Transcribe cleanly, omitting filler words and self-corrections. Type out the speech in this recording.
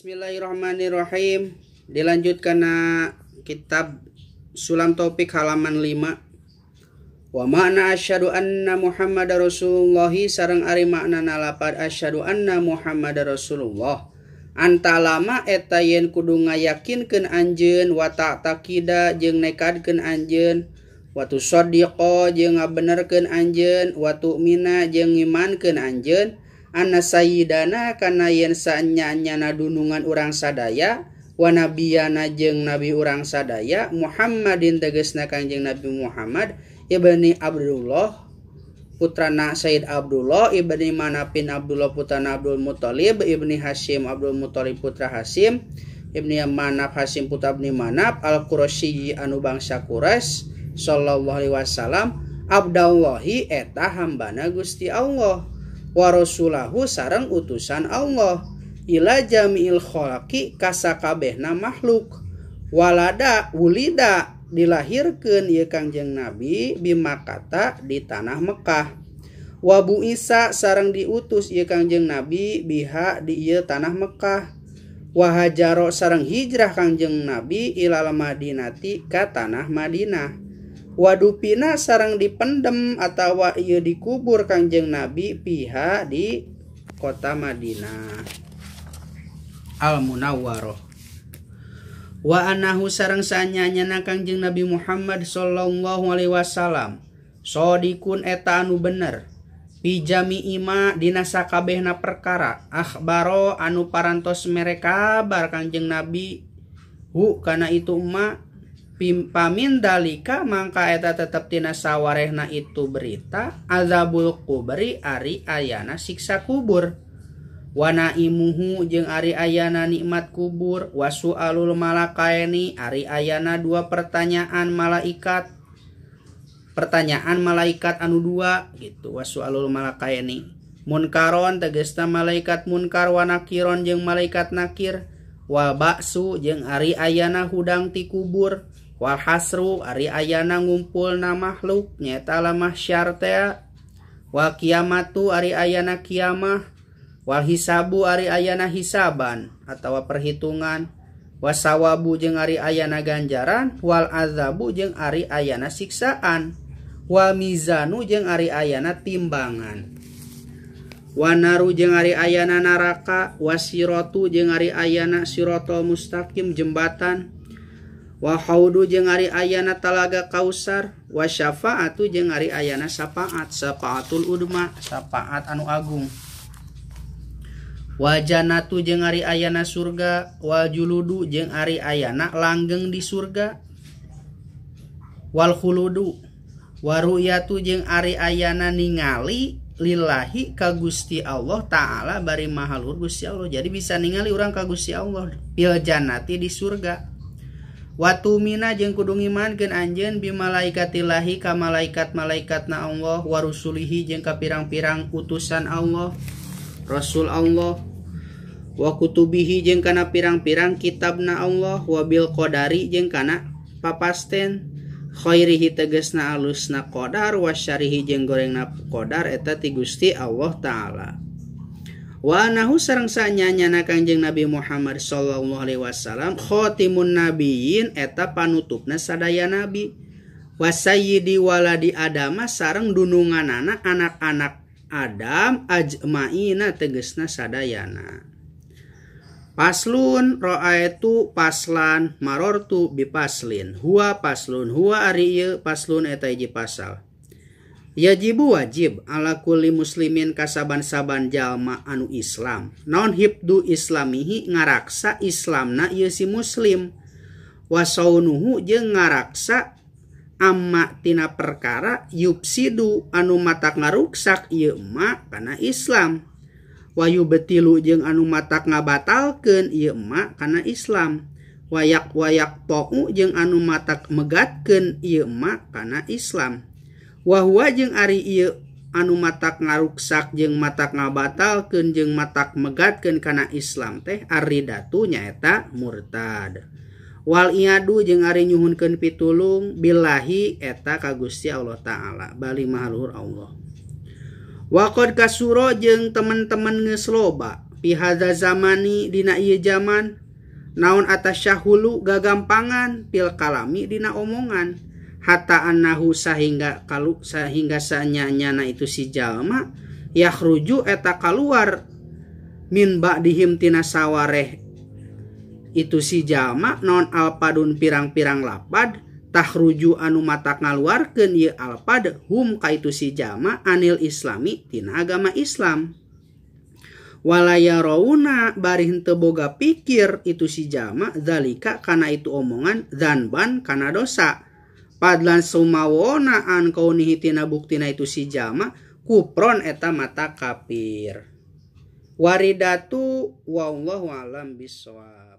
Bismillahirrahmanirrahim. Dilanjutkan na kitab Sulam Topik halaman 5. Wa makna asyhadu anna Muhammadar Rasulullah sareng ari maknana lapad asyhadu anna Muhammadar Rasulullah. Anta lama eta yen kudu ngayakinkeun anjeun wa ta'taqida jeung nekadkeun anjeun wa tusaddiqa jeung ngabenerkeun anjeun wa tu'mina jeung ngimankeun anjeun anna sayyidana kana yen saanyana dunungan urang sadaya wa nabiyana jeung nabi urang sadaya Muhammadin tegasna Kangjeng Nabi Muhammad ibni Abdullah putrana Sayyid Abdullah ibni Manapin Abdullah putrana Abdul Muthalib ibni Hasyim Abdul Muthalib putra Hasyim ibni Manaf Hasyim putra ibni Manaf al-Qurasyi anu bangsa Quraisy sallallahu alaihi wasallam Abdallahi eta hambana Gusti Allah wa rasulahu sareng utusan Allah ila jami'il khalaqi kasakabehna makhluk walada wulida dilahirkeun ieu Kangjeng Nabi bimakata di tanah Mekah wa bu Isa sareng diutus ieu Kangjeng Nabi biha di ieu tanah Mekah wa hajaro sareng hijrah Kangjeng Nabi ilal Madinati ka tanah Madinah wadupina sarang dipendem atawa ieu dikubur Kangjeng Nabi piha di kota Madinah al Munawwarah wa anahu sareng sanyanyana Kangjeng Nabi Muhammad sallallahu alaihi wasallam sodikun eta anu bener pijami ima dina sakabehna perkara akhbaro anu parantos mere kabar Kangjeng Nabi hu kana itu ma pamin dalika mangka eta tetep tina sawarehna itu berita azabul kubri ari ayana siksa kubur wana imuhu jeung ari ayana nikmat kubur wasu alul malakaini ari ayana dua pertanyaan malaikat anu dua gitu wasu alul malakaini munkaron tegesna malaikat munkar wa nakiron jeung malaikat nakir wa ba'su jeung ari ayana hudang ti kubur wal hasru ari ayana ngumpulna makhluk nyata la mahsyar teh wa kiamatu ari ayana kiamah wal hisabu ari ayana hisaban atawa perhitungan wasawabu jeung ari ayana ganjaran wal azabu jeung ari ayana siksaan wa mizanu jeung ari ayana timbangan wa naru jeung ari ayana naraka wasiratu jeung ari ayana siratal mustaqim jembatan wa haudu jeung ari ayana talaga kausar wa syafaatu jeung ari ayana syafaatul udma syafaat anu agung wa jannatu jeung ari ayana surga wa juludu jeung ari ayana langgeng di surga wal khuludu wa ru'yatu jeung ari ayana ningali lillahi ka Gusti Allah taala bari mahaluhur Gusti Allah jadi bisa ningali urang ka Gusti Allah fil jannati di surga watu mina jeung kudu ngimankeun anjeun bi malaikatillahi ka malaikat-malaikatna Allah wa rusulihi jeung ka pirang-pirang utusan Allah rasul Allah wa kutubihi jeung kana pirang-pirang kitabna Allah wa bil qadari jeung kana papasten khairihi tegasna alusna qadar wa syarihi jeung gorengna qadar eta ti Gusti Allah taala wa anahu sareng sanyanyana Kangjeng Nabi Muhammad sallallahu alaihi wasallam khatimun nabiyyin eta panutupna sadaya nabi wa sayyidi waladi adama sareng dununganana anak-anak Adam ajmaina tegasna sadayana paslun ra'aitu paslan marortu bipaslin huwa paslun huwa ari ieu paslun eta hiji pasal yajibu wajib ala kulli muslimin kasaban-saban jalma anu Islam naon hibdu islamihi ngaraksa islamna ieu si muslim wa saunuhu jeung ngaraksa amma tina perkara yupsidu anu matak ngaruksak ieu ma kana Islam wa yubtilu jeung anu matak ngabatalkeun ieu ma kana Islam wayak tou jeung anu matak megatkeun ieu ma kana Islam wa huwa jeung ari ieu anu matak ngaruksak jeung matak ngabatalkeun jeung matak megatkeun kana Islam teh aridatu nyaeta murtad wal iadu jeung ari nyuhunkeun pitulung billahi eta ka Gusti Allah taala bali mahaluhur Allah wa qad kasura jeung teman-teman geus loba pihadza zamani dina ieu zaman naon atasyahulu gagampangan pil kalami dina omongan hatta annahu sehingga sanyanyana itu si jalma yakhruju eta kaluar min ba'dihim tina sawareh itu si jalma non alpadun pirang-pirang lapad tahruju anu matak ngaluarkeun ieu alpad hum ka itu si jalma anil islami tina agama Islam walaya rauna bari henteu boga pikir itu si jalma zalika kana itu omongan dzanban kana dosa padlan sumawona an kaunihi tina buktina itu si jalma kufron eta mata kafir waridatu wallahu alam bissawab.